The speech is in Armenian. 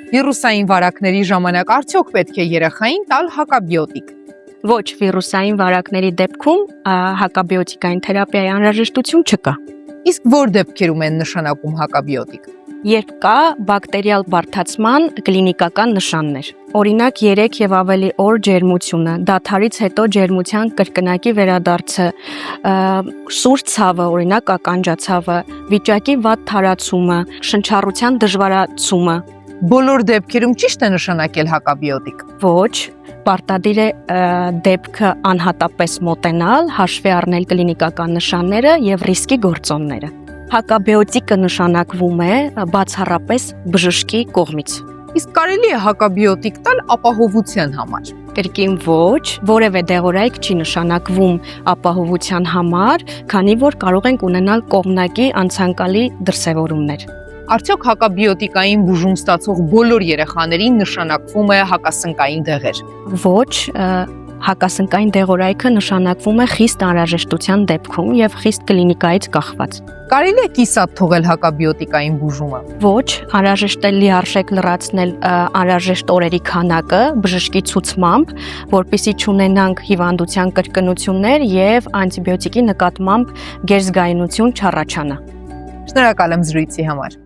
Վիրուսային վարակների ժամանակ արդյոք պետք է երեխային տալ հակաբիոտիկ։ Ոչ, վիրուսային վարակների դեպքում հակաբիոտիկային թերապիայի անհրաժեշտություն չկա։ Իսկ որ դեպքերում են նշանակում հակաբիոտիկ։ Երբ կա բակտերիալ բարդացման կլինիկական նշաններ։ Օրինակ 3 եւ ավելի օր ջերմությունը, դադարից հետո ջերմության կրկնակի վերադարձը, սուր ցավը, օրինակ ականջացավը, վիճակի վատ թարացումը, շնչառության դժվարացումը։ Բոլոր դեպքերում ճիշտ է նշանակել հակաբիոտիկ։ Ոչ, պարտադիր է դեպքը անհատապես մոտենալ, հաշվի առնել կլինիկական նշանները եւ ռիսկի գործոնները։ Հակաբիոտիկը նշանակվում է բացառապես բժշկի կողմից։ Իսկ կարելի է հակաբիոտիկ տալ ապահովության համար։ Կրկին ոչ, որևէ դեղորայք չի նշանակվում ապահովության համար, քանի որ կարող ենք ունենալ կողմնակի անցանկալի դրսևորումներ։ Արդյոք հակաբիոտիկային բուժում ստացող բոլոր երեխաներին նշանակվում է հակասնկային դեղեր։ Ոչ, հակասնկային դեղորայքը նշանակվում է խիստ անհրաժեշտության դեպքում եւ խիստ կլինիկայից կախված։ Կարելի է կիսատ թողել հակաբիոտիկային բուժումը։ Ոչ, անհրաժեշտ է լիարժեք լրացնել անհրաժեշտ օրերի քանակը բժշկի ցուցմամբ, որպեսզի չունենանք հիվանդության կրկնություններ եւ անտիբիոտիկի նկատմամբ գերզգայունություն չառաջանա։ Շնորհակալ եմ զրույցի համար։